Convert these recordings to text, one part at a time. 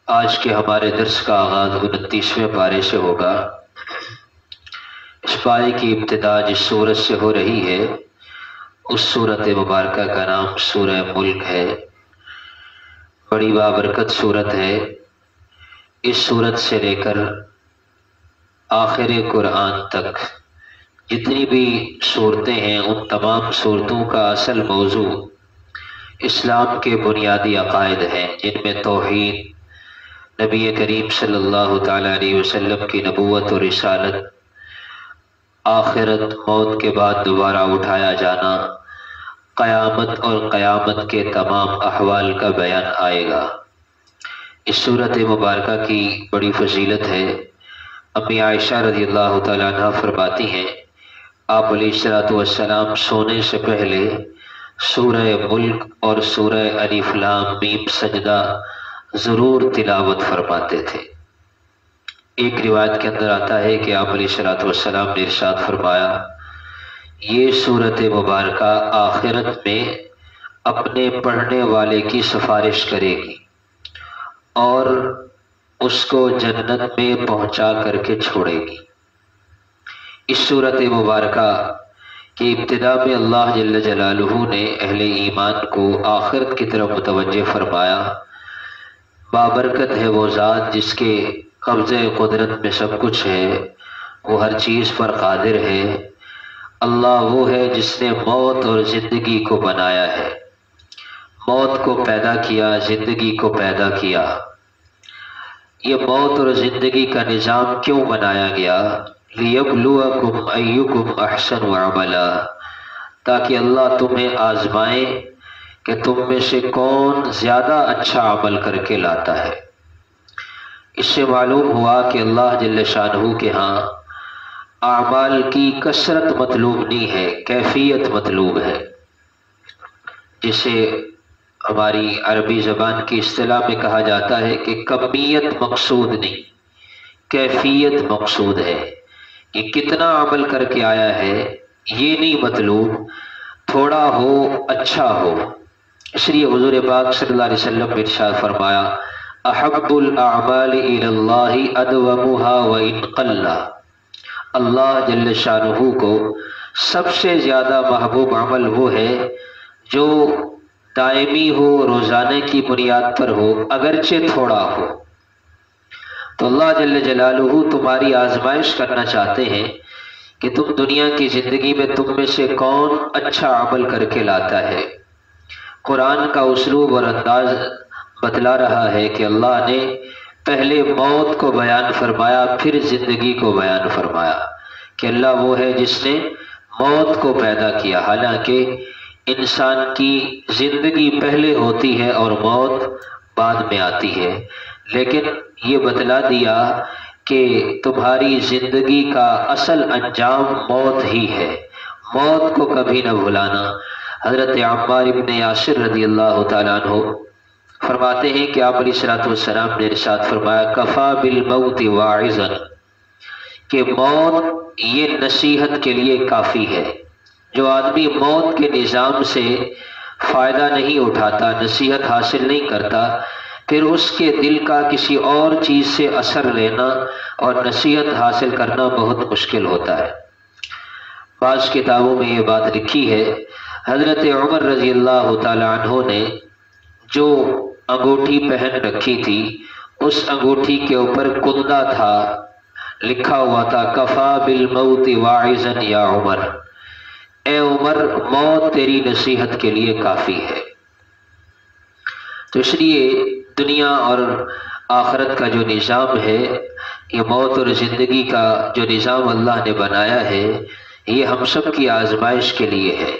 آج کے ہمارے درس کا آغاز 29ویں پارے سے ہوگا۔ اس پارے کی ابتدا جس سورت سے ہو رہی ہے اس سورت مبارکہ کا نام سورہ ملک ہے۔ بڑی بابرکت سورت ہے۔ اس سورت سے لے کر آخر قرآن تک جتنی بھی صورتیں ہیں ان تمام صورتوں کا اصل موضوع اسلام کے بنیادی عقائد ہیں، جن میں توحید، نبی کریم صلی اللہ تعالیٰ علیہ وسلم کی نبوت اور رسالت، آخرت، موت کے بعد دوبارہ اٹھایا جانا، قیامت اور قیامت کے تمام احوال کا بیان آئے گا۔ اس سورت مبارکہ کی بڑی فضیلت ہے۔ امی عائشہ رضی اللہ تعالیٰ عنہ فرماتی ہیں آپ علیہ الصلوۃ والسلام سونے سے پہلے سورہ ملک اور سورہ الف لام میم سجدہ ضرور تلاوت فرماتے تھے۔ ایک روایت کے اندر آتا ہے کہ آپ علیہ الصلوۃ والسلام نے ارشاد فرمایا، یہ سورت مبارکہ آخرت میں اپنے پڑھنے والے کی سفارش کرے گی اور اس کو جنت میں پہنچا کر کے چھوڑے گی۔ اس سورت مبارکہ کی ابتدا میں اللہ جل جلالہ نے اہل ایمان کو آخرت کی طرف متوجہ فرمایا۔ بابرکت ہے وہ ذات جس کے قبضہ قدرت میں سب کچھ ہے، وہ ہر چیز پر قادر ہے۔ اللہ وہ ہے جس نے موت اور زندگی کو بنایا ہے، موت کو پیدا کیا، زندگی کو پیدا کیا۔ یہ موت اور زندگی کا نظام کیوں بنایا گیا؟ لِيَبْلُوَكُمْ أَيُّكُمْ أَحْسَنُ عَمَلًا، تاکہ اللہ تمہیں آزمائے کہ تم میں سے کون زیادہ اچھا عمل کر کے لاتا ہے۔ اس سے معلوم ہوا کہ اللہ جل شانہ کے ہاں اعمال کی کثرت مطلوب نہیں ہے، کیفیت مطلوب ہے، جسے ہماری عربی زبان کی اصطلاح میں کہا جاتا ہے کہ کمیت مقصود نہیں، کیفیت مقصود ہے۔ کہ کتنا عمل کر کے آیا ہے یہ نہیں مطلوب، تھوڑا ہو اچھا ہو۔ اس لیے حضور پاک صلی اللہ علیہ وسلم نے ارشاد فرمایا، احب الاعمال الی اللہ ادومها وان قل۔ اللہ جل شانہ کو سب سے زیادہ محبوب عمل وہ ہے جو دائمی ہو، روزانے کی بنیاد پر ہو، اگرچہ تھوڑا ہو۔ تو اللہ جل جلالہ تمہاری آزمائش کرنا چاہتے ہیں کہ تم دنیا کی زندگی میں تم میں سے کون اچھا عمل کر کے لاتا ہے۔ قرآن کا اسلوب اور انداز بتلا رہا ہے کہ اللہ نے پہلے موت کو بیان فرمایا، پھر زندگی کو بیان فرمایا کہ اللہ وہ ہے جس نے موت کو پیدا کیا۔ حالانکہ انسان کی زندگی پہلے ہوتی ہے اور موت بعد میں آتی ہے، لیکن یہ بتلا دیا کہ تمہاری زندگی کا اصل انجام موت ہی ہے، موت کو کبھی نہ بھلانا۔ حضرت عمار بن یاسر رضی اللہ تعالیٰ عنہ فرماتے ہیں کہ آپ علیہ الصلوۃ والسلام نے ارشاد فرمایا، کفا بالموت واعظا، کہ موت یہ نصیحت کے لیے کافی ہے۔ جو آدمی موت کے نظام سے فائدہ نہیں اٹھاتا، نصیحت حاصل نہیں کرتا، پھر اس کے دل کا کسی اور چیز سے اثر لینا اور نصیحت حاصل کرنا بہت مشکل ہوتا ہے۔ بعض کتابوں میں یہ بات لکھی ہے، حضرت عمر رضی اللہ تعالی عنہ نے جو انگوٹھی پہن رکھی تھی اس انگوٹھی کے اوپر کندہ تھا، لکھا ہوا تھا کفا بالموت واعظا یا عمر، اے عمر موت تیری نصیحت کے لیے کافی ہے۔ تو اس لیے دنیا اور آخرت کا جو نظام ہے، یہ موت اور زندگی کا جو نظام اللہ نے بنایا ہے، یہ ہم سب کی آزمائش کے لیے ہے،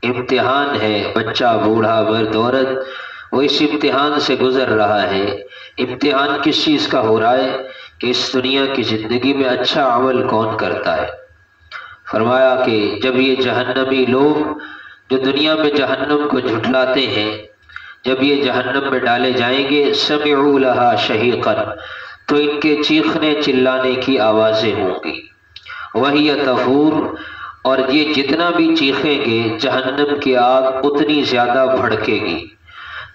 امتحان ہے۔ بچہ، بوڑھا، مرد، عورت، وہ اس امتحان سے گزر رہا ہے۔ امتحان کس چیز کا ہو رہا ہے؟ کہ اس دنیا کی زندگی میں اچھا عمل کون کرتا ہے۔ فرمایا کہ جب یہ جہنمی لوگ جو دنیا میں جہنم کو جھٹلاتے ہیں، جب یہ جہنم میں ڈالے جائیں گے، سمعوا لها شہیقا، تو ان کے چیخنے چلانے کی آوازیں ہوں گی، وہی تفور، اور یہ جتنا بھی چیخیں گے جہنم کی آگ اتنی زیادہ بھڑکے گی،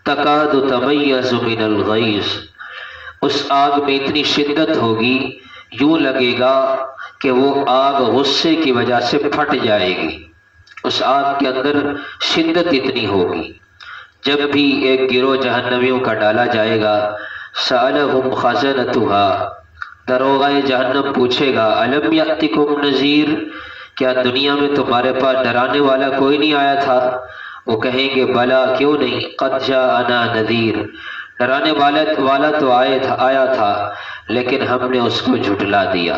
تکاد تمیز من الغیظ، اس آگ میں اتنی شدت ہوگی، یوں لگے گا کہ وہ آگ غصے کی وجہ سے پھٹ جائے گی۔ اس آگ کے اندر شدت اتنی ہوگی۔ جب بھی ایک گروہ جہنمیوں کا ڈالا جائے گا، سألہم خزنتها، دروغہ جہنم پوچھے گا، الم یأتکم نذیر، کیا دنیا میں تمہارے پاس ڈرانے والا کوئی نہیں آیا تھا؟ وہ کہیں گے بلا، کیوں نہیں، قد جاءنا نذیر، ڈرانے والا تو آیا تھا لیکن ہم نے اس کو جھٹلا دیا۔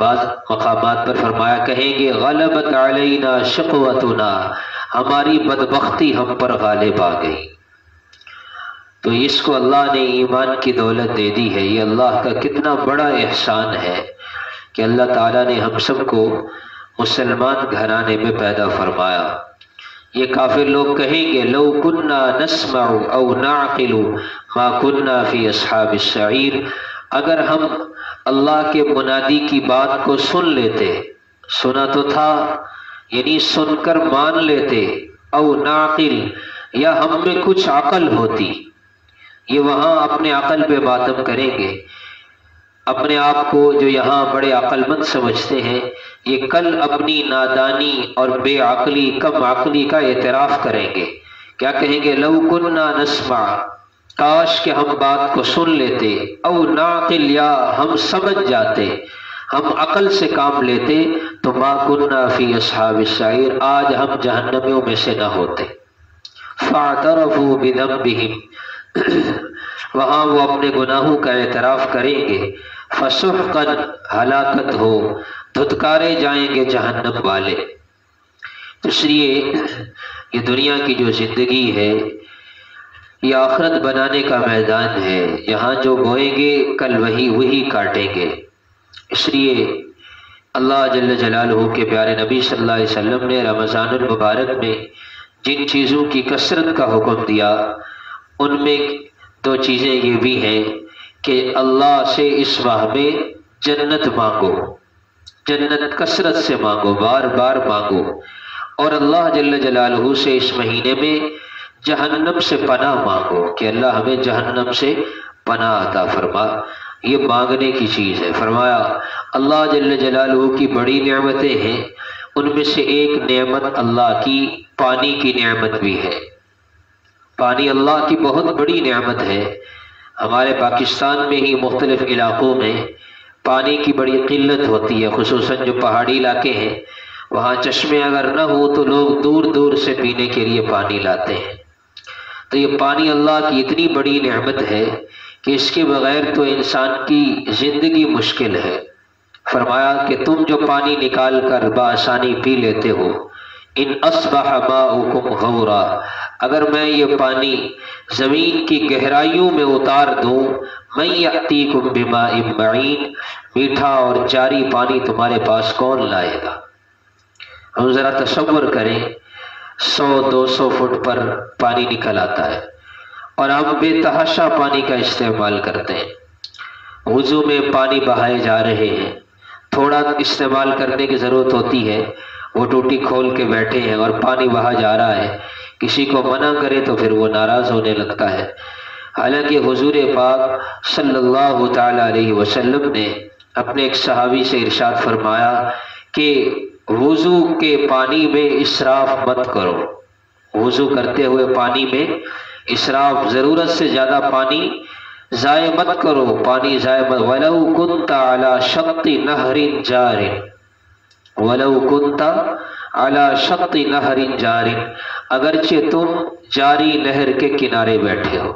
بعض مقامات پر فرمایا، کہیں گے غلبت علینا شقوتنا، ہماری بدبختی ہم پر غالب آ گئی۔ تو اس کو اللہ نے ایمان کی دولت دے دی ہے۔ یہ اللہ کا کتنا بڑا احسان ہے کہ اللہ تعالیٰ نے ہم سب کو مسلمان گھرانے میں پیدا فرمایا۔ یہ کافر لوگ کہیں گے لو کننا نسمع او نعقل ما کننا فی اصحاب السعیر، اگر ہم اللہ کے منادی کی بات کو سن لیتے، سنا تو تھا یعنی سن کر مان لیتے، او نعقل، یا ہم میں کچھ عقل ہوتی۔ یہ وہاں اپنے عقل پہ ماتم کریں گے، اپنے آپ کو جو یہاں بڑے عقل مند سمجھتے ہیں، یہ کل اپنی نادانی اور بے عقلی، کم عقلی کا اعتراف کریں گے۔ کیا کہیں گے لو کننا نسمع، کاش کہ ہم بات کو سن لیتے، او نعقل، یا ہم سمجھ جاتے، ہم عقل سے کام لیتے، تو ما کننا فی اصحاب السعیر، آج ہم جہنمیوں میں سے نہ ہوتے۔ فاعترفوا بذنبہم، وہاں وہ اپنے گناہوں کا اعتراف کریں گے۔ فسحقا، ہلاکت ہو، دھتکارے جائیں گے جہنم والے۔ اس لیے یہ دنیا کی جو زندگی ہے یہ آخرت بنانے کا میدان ہے، یہاں جو بوئیں گے کل وہی کاٹیں گے۔ اس لیے اللہ جل جلالہ کے پیارے نبی صلی اللہ علیہ وسلم نے رمضان المبارک میں جن چیزوں کی کثرت کا حکم دیا، ان میں دو چیزیں یہ بھی ہیں کہ اللہ سے اس ماہ میں جنت مانگو، جنت کثرت سے مانگو، بار بار مانگو، اور اللہ جل جلالہ سے اس مہینے میں جہنم سے پناہ مانگو کہ اللہ ہمیں جہنم سے پناہ عطا فرما۔ یہ مانگنے کی چیز ہے۔ فرمایا اللہ جل جلالہ کی بڑی نعمتیں ہیں، ان میں سے ایک نعمت اللہ کی پانی کی نعمت بھی ہے۔ پانی اللہ کی بہت بڑی نعمت ہے۔ ہمارے پاکستان میں ہی مختلف علاقوں میں پانی کی بڑی قلت ہوتی ہے، خصوصاً جو پہاڑی علاقے ہیں، وہاں چشمے اگر نہ ہو تو لوگ دور دور سے پینے کے لیے پانی لاتے ہیں۔ تو یہ پانی اللہ کی اتنی بڑی نعمت ہے کہ اس کے بغیر تو انسان کی زندگی مشکل ہے۔ فرمایا کہ تم جو پانی نکال کر بآسانی پی لیتے ہو، ان اصبح ماؤکم غورا، اگر میں یہ پانی زمین کی گہرائیوں میں اتار دوں، من یأتیکم بماء معین، میٹھا اور جاری پانی تمہارے پاس کون لائے گا؟ ہم ذرا تصور کریں 100-200 فٹ پر پانی نکل آتا ہے اور ہم بے تحاشا پانی کا استعمال کرتے ہیں۔ وضو میں پانی بہائے جا رہے ہیں، تھوڑا استعمال کرنے کی ضرورت ہوتی ہے، وہ ٹوٹی کھول کے بیٹھے ہیں اور پانی بہا جا رہا ہے، کسی کو منع کرے تو پھر وہ ناراض ہونے لگتا ہے۔ حالانکہ حضور پاک صلی اللہ تعالی علیہ وسلم نے اپنے ایک صحابی سے ارشاد فرمایا کہ وضو کے پانی میں اسراف مت کرو، وضو کرتے ہوئے پانی میں اسراف، ضرورت سے زیادہ پانی ضائع مت کرو، پانی ضائع مت، وَلَوْ كُنْتَ عَلَى شَطِّ نَهْرٍ جَارٍ، وَلَوْ كُنْتَ عَلَى شَطِّ نَهْرٍ جَارٍ، اگرچہ تم جاری نہر کے کنارے بیٹھے ہو،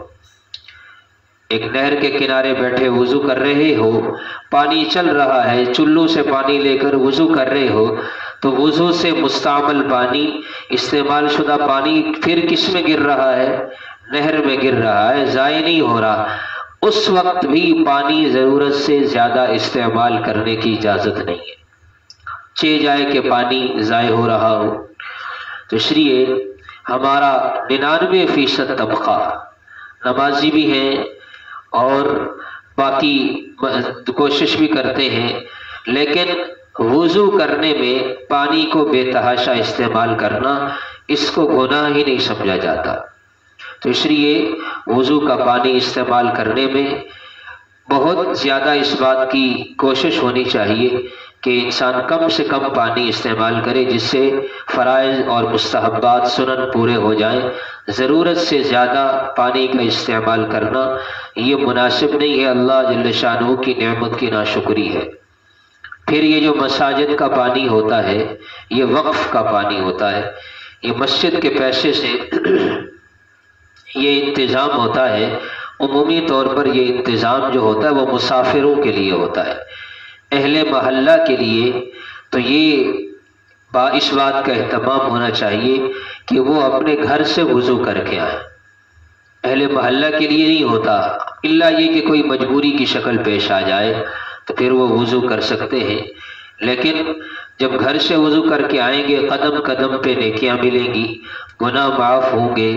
ایک نہر کے کنارے بیٹھے وضو کر رہے ہو، پانی چل رہا ہے، چلو سے پانی لے کر وضو کر رہے ہو، تو وضو سے مستعمل پانی، استعمال شدہ پانی پھر کس میں گر رہا ہے؟ نہر میں گر رہا ہے، ضائع نہیں ہو رہا۔ اس وقت بھی پانی ضرورت سے زیادہ استعمال کرنے کی اجازت نہیں ہے، چہ جائے کہ پانی ضائع ہو رہا ہو۔ تو اس لیے ہمارا 99% طبقہ نمازی بھی ہیں اور باقی کوشش بھی کرتے ہیں، لیکن وضو کرنے میں پانی کو بے تحاشا استعمال کرنا، اس کو گناہ ہی نہیں سمجھا جاتا۔ تو اس لیے وضو کا پانی استعمال کرنے میں بہت زیادہ اس بات کی کوشش ہونی چاہیے کہ انسان کم سے کم پانی استعمال کرے، جس سے فرائض اور مستحبات سنن پورے ہو جائیں۔ ضرورت سے زیادہ پانی کا استعمال کرنا یہ مناسب نہیں ہے، اللہ جل شانہ کی نعمت کی ناشکری ہے۔ پھر یہ جو مساجد کا پانی ہوتا ہے یہ وقف کا پانی ہوتا ہے، یہ مسجد کے پیسے سے یہ انتظام ہوتا ہے۔ عمومی طور پر یہ انتظام جو ہوتا ہے وہ مسافروں کے لیے ہوتا ہے، اہل محلہ کے لیے تو یہ اس بات کا اہتمام ہونا چاہیے کہ وہ اپنے گھر سے وضو کر کے آئیں۔ اہل محلہ کے لیے نہیں ہوتا، الا یہ کہ کوئی مجبوری کی شکل پیش آ جائے تو پھر وہ وضو کر سکتے ہیں، لیکن جب گھر سے وضو کر کے آئیں گے قدم قدم پہ نیکیاں ملیں گی، گناہ معاف ہوں گے،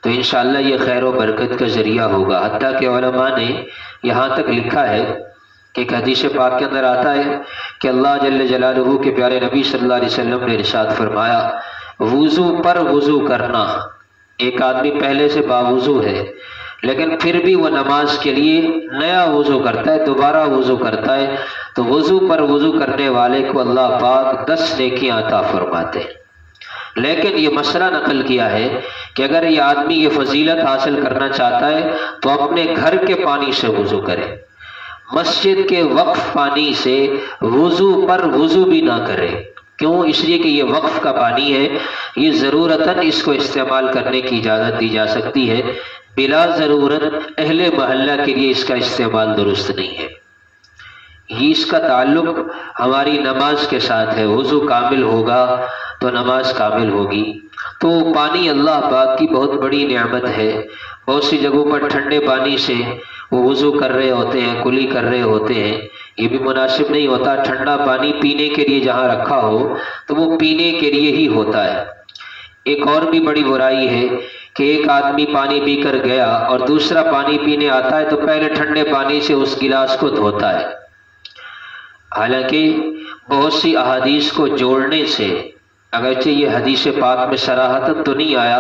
تو انشاءاللہ یہ خیر و برکت کا ذریعہ ہوگا۔ حتیٰ کہ علماء نے یہاں تک لکھا ہے کہ ایک حدیث پاک کے اندر آتا ہے کہ اللہ جل جلالہ کے پیارے نبی صلی اللہ علیہ وسلم نے ارشاد فرمایا، وضو پر وضو کرنا۔ ایک آدمی پہلے سے باوضو ہے لیکن پھر بھی وہ نماز کے لیے نیا وضو کرتا ہے، دوبارہ وضو کرتا ہے، تو وضو پر وضو کرنے والے کو اللہ پاک 10 نیکیاں عطا فرماتے ہیں۔ لیکن یہ مسئلہ نقل کیا ہے کہ اگر یہ آدمی یہ فضیلت حاصل کرنا چاہتا ہے تو اپنے گھر کے پانی سے وضو کرے، مسجد کے وقف پانی سے وضو پر وضو بھی نہ کرے۔ کیوں؟ اس لیے کہ یہ وقف کا پانی ہے، یہ ضرورتاً اس کو استعمال کرنے کی اجازت دی جا سکتی ہے، بلا ضرورت اہل محلہ کے لیے اس کا استعمال درست نہیں ہے۔ یہ اس کا تعلق ہماری نماز کے ساتھ ہے، وضو کامل ہوگا تو نماز کامل ہوگی۔ تو پانی اللہ پاک کی بہت بڑی نعمت ہے۔ بہت سی جگہوں پر ٹھنڈے پانی سے وہ وضو کر رہے ہوتے ہیں، کلی کر رہے ہوتے ہیں، یہ بھی مناسب نہیں ہوتا۔ ٹھنڈا پانی پینے کے لیے جہاں رکھا ہو تو وہ پینے کے لیے ہی ہوتا ہے۔ ایک اور بھی بڑی برائی ہے کہ ایک آدمی پانی پی کر گیا اور دوسرا پانی پینے آتا ہے تو پہلے ٹھنڈے پانی سے اس گلاس کو دھوتا ہے، حالانکہ بہت سی احادیث کو جوڑنے سے، اگرچہ یہ حدیث پاک میں صراحتاً تو نہیں آیا،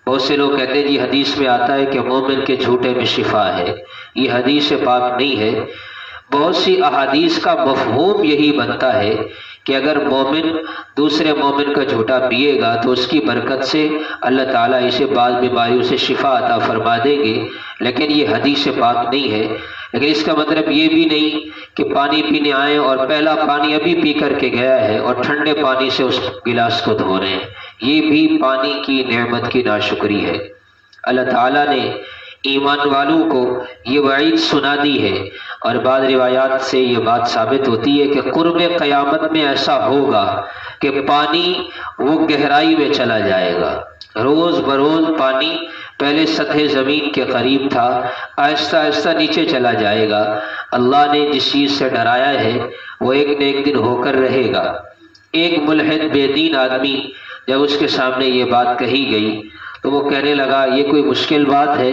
بہت سے لوگ کہتے ہیں جی حدیث میں آتا ہے کہ مومن کے جھوٹے میں شفا ہے، یہ حدیث پاک نہیں ہے۔ بہت سی احادیث کا مفہوم یہی بنتا ہے کہ اگر مومن دوسرے مومن کا جھوٹا پیے گا تو اس کی برکت سے اللہ تعالیٰ اسے بعض بیماریوں سے شفا عطا فرما دیں گے، لیکن یہ حدیث پاک نہیں ہے۔ لیکن اس کا مطلب یہ بھی نہیں کہ پانی پینے آئیں اور پہلا پانی ابھی پی کر کے گیا ہے اور ٹھنڈے پانی سے اس گلاس کو دھو رہے ہیں، یہ بھی پانی کی نعمت کی ناشکری ہے۔ اللہ تعالیٰ نے ایمان والوں کو یہ وعید سنا دی ہے، اور بعض روایات سے یہ بات ثابت ہوتی ہے کہ قرب قیامت میں ایسا ہوگا کہ پانی وہ گہرائی میں چلا جائے گا، روز بروز پانی پہلے سطح زمین کے قریب تھا، آہستہ آہستہ نیچے چلا جائے گا۔ اللہ نے جس چیز سے ڈرایا ہے وہ ایک نہ ایک دن ہو کر رہے گا۔ ایک ملحد بے دین آدمی جب اس کے سامنے یہ بات کہی گئی تو وہ کہنے لگا یہ کوئی مشکل بات ہے،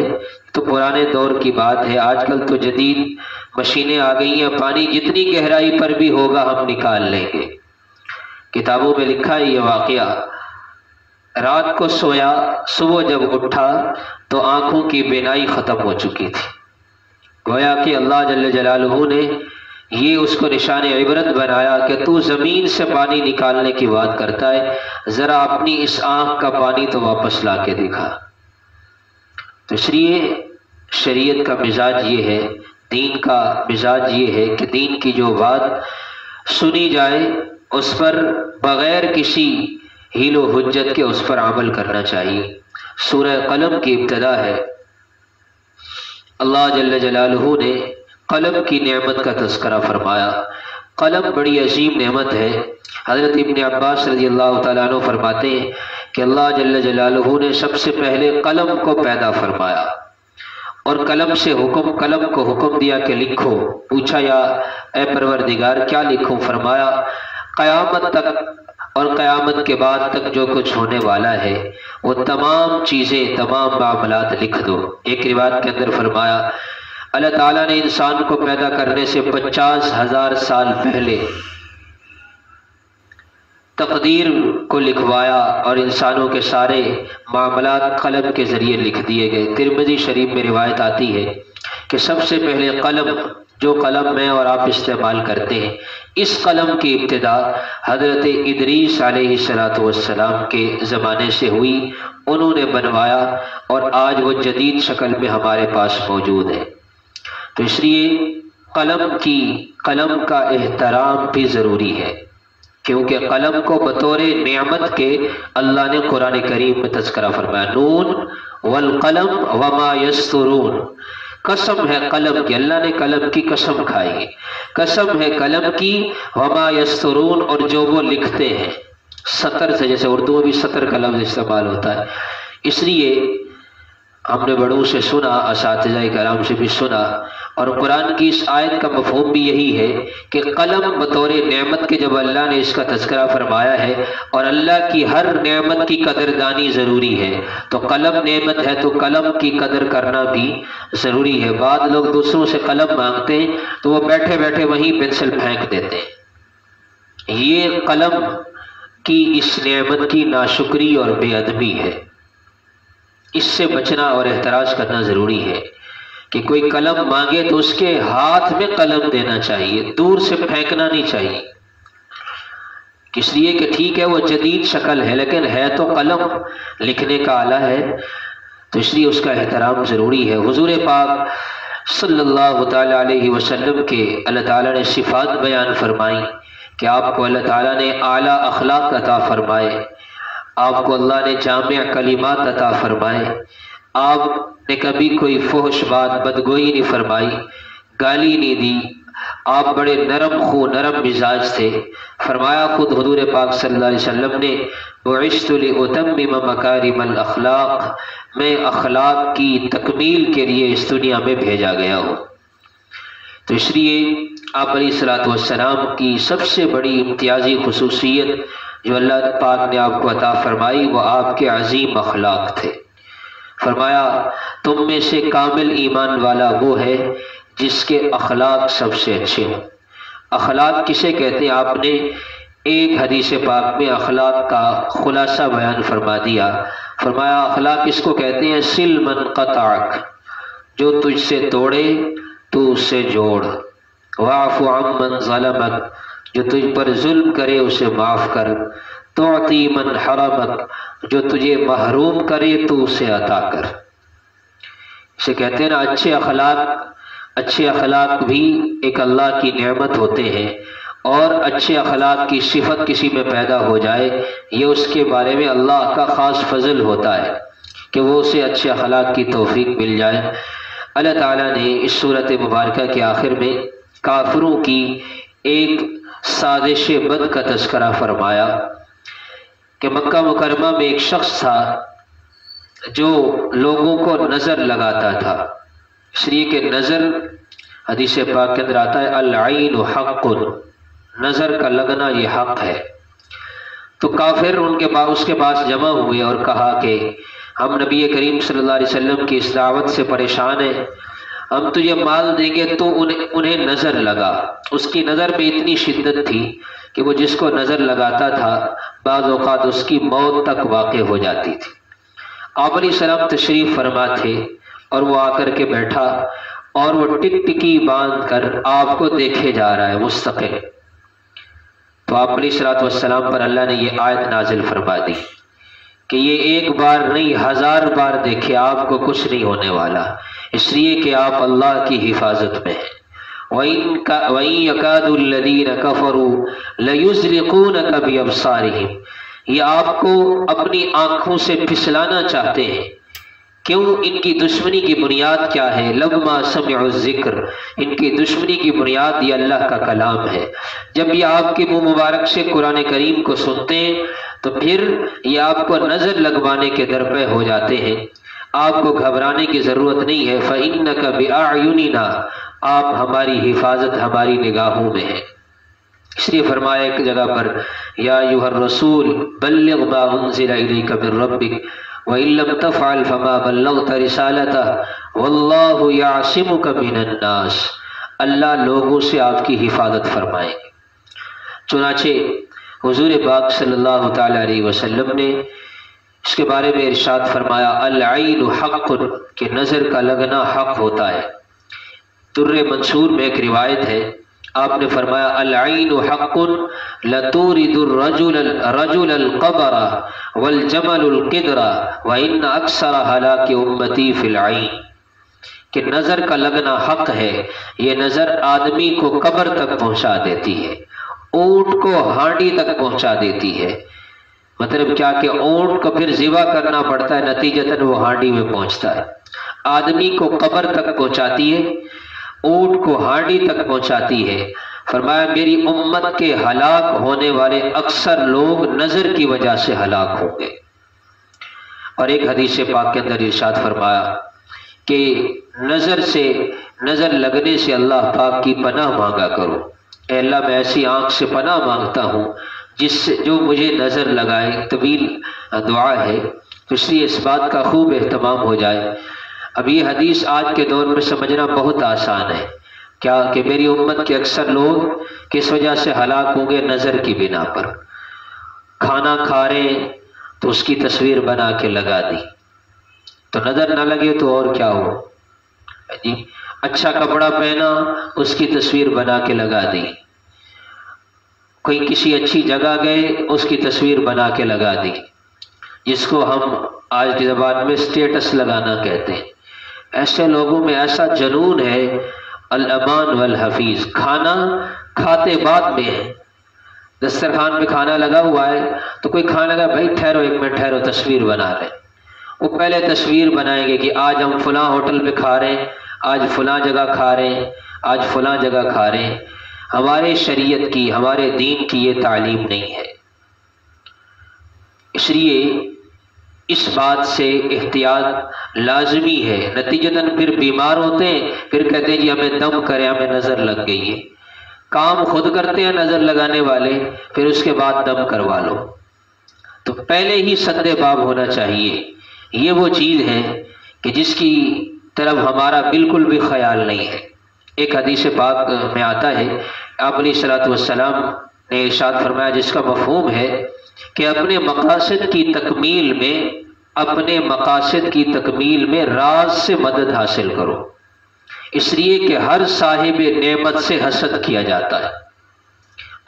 تو پرانے دور کی بات ہے، آج کل تو جدید مشینیں آ گئی ہیں، پانی جتنی گہرائی پر بھی ہوگا ہم نکال لیں گے۔ کتابوں میں لکھا ہے یہ واقعہ، رات کو سویا، صبح جب اٹھا تو آنکھوں کی بینائی ختم ہو چکی تھی۔ گویا کہ اللہ جل جلالہ نے یہ اس کو نشان عبرت بنایا کہ تو زمین سے پانی نکالنے کی بات کرتا ہے، ذرا اپنی اس آنکھ کا پانی تو واپس لا کے دکھا۔ تو اس لیے شریعت کا مزاج یہ ہے، دین کا مزاج یہ ہے کہ دین کی جو بات سنی جائے اس پر بغیر کسی حیل و حجت کے اس پر عمل کرنا چاہیے۔ سورہ قلم کی ابتدا ہے، اللہ جل جلالہ نے قلم کی نعمت کا تذکرہ فرمایا۔ قلم بڑی عظیم نعمت ہے۔ حضرت ابن عباس رضی اللہ تعالیٰ عنہ فرماتے ہیں کہ اللہ جل جلالہ نے سب سے پہلے قلم کو پیدا فرمایا اور قلم کو حکم دیا کہ لکھو۔ پوچھا یا اے پروردگار کیا لکھوں؟ فرمایا قیامت تک اور قیامت کے بعد تک جو کچھ ہونے والا ہے وہ تمام چیزیں، تمام معاملات لکھ دو۔ ایک روایت کے اندر فرمایا اللہ تعالیٰ نے انسان کو پیدا کرنے سے 50,000 سال پہلے تقدیر کو لکھوایا اور انسانوں کے سارے معاملات قلم کے ذریعے لکھ دیے گئے۔ ترمذی شریف میں روایت آتی ہے کہ سب سے پہلے قلم، جو قلم میں اور آپ استعمال کرتے ہیں، اس قلم کی ابتدا حضرت ادریس علیہ السلام کے زمانے سے ہوئی، انہوں نے بنوایا اور آج وہ جدید شکل میں ہمارے پاس موجود ہے۔ تو اس لیے قلم کا احترام بھی ضروری ہے، کیونکہ قلم کو بطور نعمت کے اللہ نے قرآن کریم میں تذکرہ فرمایا، نون والقلم وما یسطرون، قسم ہے قلم کی، اللہ نے قلم کی قسم کھائی ہے، قسم ہے قلم کی، وما یسطرون، اور جو وہ لکھتے ہیں، سطر سے، جیسے اردو میں بھی سطر کا لفظ استعمال ہوتا ہے۔ اس لیے ہم نے بڑوں سے سنا، اساتذہ کرام سے بھی سنا، اور قرآن کی اس آیت کا مفہوم بھی یہی ہے کہ قلم بطور نعمت کے جب اللہ نے اس کا تذکرہ فرمایا ہے، اور اللہ کی ہر نعمت کی قدردانی ضروری ہے، تو قلم نعمت ہے تو قلم کی قدر کرنا بھی ضروری ہے۔ بعض لوگ دوسروں سے قلم مانگتے ہیں تو وہ بیٹھے بیٹھے وہیں پنسل پھینک دیتے ہیں، یہ قلم کی اس نعمت کی ناشکری اور بے ادبی ہے، اس سے بچنا اور احتراز کرنا ضروری ہے کہ کوئی قلم مانگے تو اس کے ہاتھ میں قلم دینا چاہیے، دور سے پھینکنا نہیں چاہیے، اس لیے کہ ٹھیک ہے وہ جدید شکل ہے لیکن ہے تو قلم، لکھنے کا آلہ ہے، تو اس لیے اس کا احترام ضروری ہے۔ حضور پاک صلی اللہ تعالی علیہ وسلم کے اللہ تعالیٰ نے صفات بیان فرمائی کہ آپ کو اللہ تعالیٰ نے اعلیٰ اخلاق عطا فرمائے، آپ کو اللہ نے جامع کلمات عطا فرمائے، آپ نے کبھی کوئی فحش بات، بدگوئی نہیں فرمائی، گالی نہیں دی، آپ بڑے نرم خو، نرم مزاج تھے۔ فرمایا خود حضور پاک صلی اللہ علیہ وسلم نے، بعثت لأتمم مکارم الاخلاق، میں اخلاق کی تکمیل کے لیے اس دنیا میں بھیجا گیا ہوں۔ تو اس لیے آپ علیہ السلام کی سب سے بڑی امتیازی خصوصیت جو اللہ پاک نے آپ کو عطا فرمائی وہ آپ کے عظیم اخلاق تھے۔ فرمایا تم میں سے کامل ایمان والا وہ ہے جس کے اخلاق سب سے اچھے ہوں۔ اخلاق کسے کہتے ہیں؟ آپ نے ایک حدیث پاک میں اخلاق کا خلاصہ بیان فرما دیا۔ فرمایا اخلاق اس کو کہتے ہیں سل من قطعک، جو تجھ سے توڑے تو اس سے جوڑ، واعف عمن ظلمک، جو تجھ پر ظلم کرے اسے معاف کر، تعطی من حرمک، جو تجھے محروم کرے تو اسے عطا کر۔ اسے کہتے ہیں نا اچھے اخلاق بھی ایک اللہ کی نعمت ہوتے ہیں، اور اچھے اخلاق کی صفت کسی میں پیدا ہو جائے یہ اس کے بارے میں اللہ کا خاص فضل ہوتا ہے کہ وہ اسے اچھے اخلاق کی توفیق مل جائے۔ اللہ تعالیٰ نے اس صورت مبارکہ کے آخر میں کافروں کی ایک سازش بد کا تذکرہ فرمایا کہ مکہ مکرمہ میں ایک شخص تھا جو لوگوں کو نظر لگاتا تھا، اس لیے کہ نظر حدیث پاک کے اندر آتا ہے العین حق، نظر کا لگنا یہ حق ہے۔ تو کافر اس کے پاس جمع ہوئے اور کہا کہ ہم نبی کریم صلی اللہ علیہ وسلم کی اس دعوت سے پریشان ہیں، ہم تجھے مال دیں گے تو انہیں نظر لگا۔ اس کی نظر میں اتنی شدت تھی کہ وہ جس کو نظر لگاتا تھا بعض اوقات اس کی موت تک واقع ہو جاتی تھی۔ آپ علیہ السلام تشریف فرما تھے اور وہ آ کر کے بیٹھا اور وہ ٹک ٹکی باندھ کر آپ کو دیکھے جا رہا ہے مستقل۔ تو آپ علیہ السلام پر اللہ نے یہ آیت نازل فرما دی کہ یہ ایک بار نہیں 1000 بار دیکھے آپ کو کچھ نہیں ہونے والا، اس لیے کہ آپ اللہ کی حفاظت میں ہیں۔ وَإِن يَكَادُ الَّذِينَ كَفَرُوا لَيُزْلِقُونَكَ بِأَبْصَارِهِمْ، یہ آپ کو اپنی آنکھوں سے پھسلانا چاہتے ہیں۔ کیوں؟ ان کی دشمنی کی بنیاد کیا ہے؟ لَمَّا سَمِعُوا الذِّكْرَ، ان کی دشمنی کی بنیاد یہ اللہ کا کلام ہے۔ جب یہ آپ کے منہ مبارک سے قرآن کریم کو سنتے ہیں تو پھر یہ آپ کو نظر لگوانے کے درپے ہو جاتے ہیں۔ آپ کو گھبرانے کی ضرورت نہیں ہے، فَإِنَّكَ بِأَعْيُنِنَا، آپ ہماری حفاظت، ہماری نگاہوں میں ہے۔ اس لیے فرمایا ایک جگہ پر یا ایھا الرسول بلغ ما انزل الیک من ربک وَإِن لَّمْ تَفْعَلْ فَمَا بَلَّغْتَ رِسَالَتَهُ وَاللَّهُ يَعْصِمُكَ مِنَ النَّاسِ، اللہ لوگوں سے آپ کی حفاظت فرمائیں گے۔ چنانچہ حضور پاک صلی اللہ تعالی علیہ وسلم نے اس کے بارے میں ارشاد فرمایا العین حق، کہ نظر کا لگنا حق ہوتا ہے۔ در منصور میں ایک روایت ہے، آپ نے فرمایا العین حق لتورد الرجل القبر والجمل القدر وان اکثر ہلاک امتی فی العین، کہ نظر کا لگنا حق ہے، یہ نظر آدمی کو قبر تک پہنچا دیتی ہے، اونٹ کو ہانڈی تک پہنچا دیتی ہے۔ مطلب کیا کہ اونٹ کو پھر ذبح کرنا پڑتا ہے، نتیجتاً وہ ہانڈی میں پہنچتا ہے۔ آدمی کو قبر تک پہنچاتی ہے، اونٹ کو ہانڈی تک پہنچاتی ہے۔ فرمایا میری امت کے ہلاک ہونے والے اکثر لوگ نظر کی وجہ سے ہلاک ہوں گے۔ اور ایک حدیث پاک کے اندر ارشاد فرمایا کہ نظر لگنے سے اللہ پاک کی پناہ مانگا کرو۔ اے اللہ میں ایسی آنکھ سے پناہ مانگتا ہوں جو مجھے نظر لگائے۔ طویل دعا ہے، تو اس لیے اس بات کا خوب اہتمام ہو جائے۔ اب یہ حدیث آج کے دور میں سمجھنا بہت آسان ہے، کیا کہ میری امت کے اکثر لوگ کس وجہ سے ہلاک ہوں گے؟ نظر کی بنا پر۔ کھانا کھا رہے ہیں تو اس کی تصویر بنا کے لگا دی، تو نظر نہ لگے تو اور کیا ہو جی؟ اچھا کپڑا پہنا، اس کی تصویر بنا کے لگا دی۔ کوئی کسی اچھی جگہ گئے، اس کی تصویر بنا کے لگا دی، جس کو ہم آج کی زبان میں اسٹیٹس لگانا کہتے ہیں۔ ایسے لوگوں میں ایسا جنون ہے، الامان والحفیظ، کھانا کھاتے بعد میں ہے۔ دسترخوان پہ کھانا لگا ہوا ہے تو کوئی کھانا لگا، بھائی ٹھہرو ایک منٹ ٹھہرو، تصویر بنا رہے ہیں۔ وہ پہلے تصویر بنائیں گے کہ آج ہم فلاں ہوٹل پہ کھا رہے ہیں، آج فلاں جگہ کھا رہے ہیں، آج فلاں جگہ کھا رہے ہیں۔ ہمارے شریعت کی، ہمارے دین کی یہ تعلیم نہیں ہے۔ اس لیے اس بات سے احتیاط لازمی ہے۔ نتیجتاً پھر بیمار ہوتے ہیں، پھر کہتے ہیں جی ہمیں دم کرے، ہمیں نظر لگ گئی ہے۔ کام خود کرتے ہیں نظر لگانے والے، پھر اس کے بعد دم کروا لو۔ تو پہلے ہی سد باب ہونا چاہیے۔ یہ وہ چیز ہے کہ جس کی طرف ہمارا بالکل بھی خیال نہیں ہے۔ ایک حدیث پاک میں آتا ہے، آپ علیہ الصلوۃ والسلام نے ارشاد فرمایا، جس کا مفہوم ہے کہ اپنے مقاصد کی تکمیل میں راز سے مدد حاصل کرو، اس لیے کہ ہر صاحب نعمت سے حسد کیا جاتا ہے۔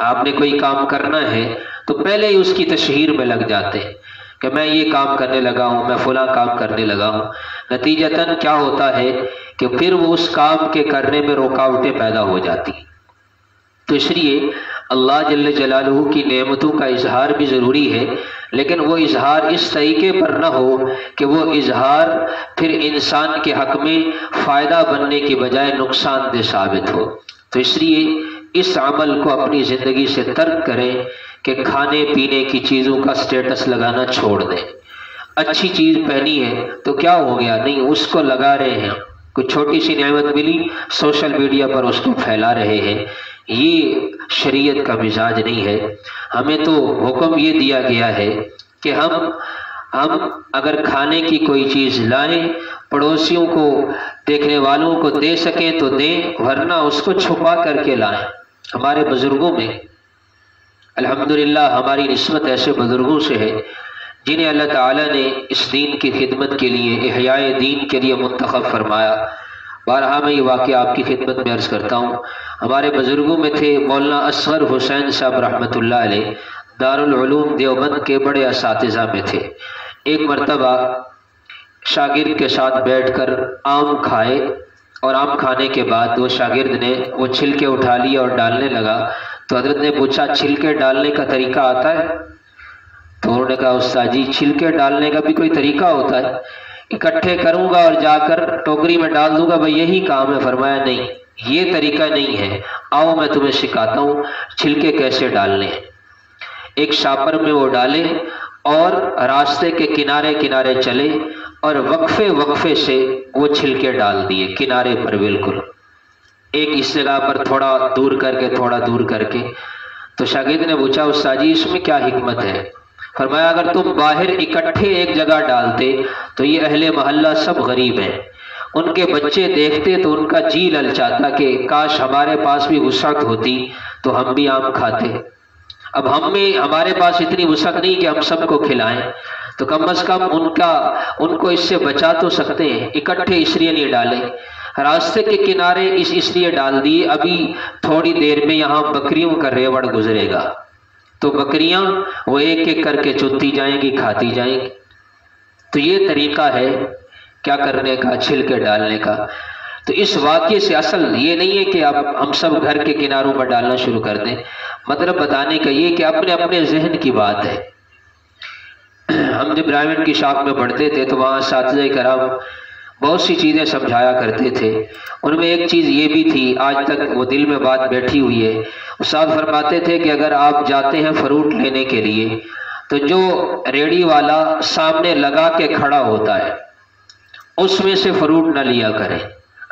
آپ نے کوئی کام کرنا ہے تو پہلے ہی اس کی تشہیر میں لگ جاتے ہیں کہ میں یہ کام کرنے لگا ہوں، میں فلاں کام کرنے لگا ہوں۔ نتیجتاً کیا ہوتا ہے کہ پھر وہ اس کام کے کرنے میں رکاوٹیں پیدا ہو جاتی۔ تو اس لیے اللہ جل جلالہ کی نعمتوں کا اظہار بھی ضروری ہے، لیکن وہ اظہار اس طریقے پر نہ ہو کہ وہ اظہار پھر انسان کے حق میں فائدہ بننے کی بجائے نقصان دہ ثابت ہو۔ تو اس لیے اس عمل کو اپنی زندگی سے ترک کریں کہ کھانے پینے کی چیزوں کا سٹیٹس لگانا چھوڑ دیں۔ اچھی چیز پہنی ہے تو کیا ہو گیا؟ نہیں، اس کو لگا رہے ہیں۔ کوئی چھوٹی سی نعمت ملی، سوشل میڈیا پر اس کو پھیلا رہے ہیں۔ یہ شریعت کا مزاج نہیں ہے۔ ہمیں تو حکم یہ دیا گیا ہے کہ ہم اگر کھانے کی کوئی چیز لائیں، پڑوسیوں کو، دیکھنے والوں کو دے سکیں تو دیں، ورنہ اس کو چھپا کر کے لائیں۔ ہمارے بزرگوں میں الحمدللہ ہماری نسبت ایسے بزرگوں سے ہے جنہیں اللہ تعالیٰ نے اس دین کی خدمت کے لیے، احیاء دین کے لیے منتخب فرمایا۔ بارہا میں یہ واقعہ آپ کی خدمت میں عرض کرتا ہوں۔ ہمارے بزرگوں میں تھے مولانا اصغر حسین صاحب رحمۃ اللہ علیہ، دارالعلوم دیوبند کے بڑے اساتذہ میں تھے۔ ایک مرتبہ شاگرد کے ساتھ بیٹھ کر آم کھائے، اور آم کھانے کے بعد وہ شاگرد نے وہ چھلکے اٹھا لیے اور ڈالنے لگا، تو حضرت نے پوچھا چھلکے ڈالنے کا طریقہ آتا ہے؟ تو انہوں نے کہا استاد جی چھلکے ڈالنے کا بھی کوئی طریقہ ہوتا ہے؟ اکٹھے کروں گا اور جا کر ٹوکری میں ڈال دوں گا، بھائی یہی کام ہے؟ فرمایا نہیں، یہ طریقہ نہیں ہے، آؤ میں تمہیں سکھاتا ہوں چھلکے کیسے ڈالنے ہیں۔ ایک شاپر میں وہ ڈالے اور راستے کے کنارے کنارے چلے اور وقفے سے وہ چھلکے ڈال دیے کنارے پر، بالکل ایک اس جگہ پر تھوڑا دور کر کے، تھوڑا دور کر کے۔ تو شاگرد نے پوچھا استاد جی اس میں کیا حکمت ہے؟ فرمایا اگر تم باہر اکٹھے ایک جگہ ڈالتے تو یہ اہل محلہ سب غریب ہیں، ان کے بچے دیکھتے تو ان کا جی للچاتا کہ کاش ہمارے پاس بھی وسعت ہوتی تو ہم بھی آم کھاتے۔ اب ہمارے پاس اتنی وسعت نہیں کہ ہم سب کو کھلائیں، تو کم از کم ان کو اس سے بچا تو سکتے ہیں، اکٹھے اس لیے نہیں ڈالے۔ راستے کے کنارے اس لیے ڈال دیے ابھی تھوڑی دیر میں یہاں بکریوں کا ریوڑ گزرے گا، تو بکریاں وہ ایک ایک کر کے چنتی جائیں گی، کھاتی جائیں گی۔ تو یہ طریقہ ہے کیا کرنے کا، چھلکے ڈالنے کا۔ تو اس واقعے سے اصل یہ نہیں ہے کہ آپ ہم سب گھر کے کناروں پر ڈالنا شروع کر دیں، مطلب بتانے کا یہ کہ اپنے اپنے ذہن کی بات ہے۔ ہم جب برائمن کی شاخ میں پڑھتے تھے تو وہاں اساتذہ کرام بہت سی چیزیں سمجھایا کرتے تھے، ان میں ایک چیز یہ بھی تھی، آج تک وہ دل میں بات بیٹھی ہوئی ہے۔ استاد فرماتے تھے کہ اگر آپ جاتے ہیں فروٹ لینے کے لیے تو جو ریڑھی والا سامنے لگا کے کھڑا ہوتا ہے اس میں سے فروٹ نہ لیا کریں،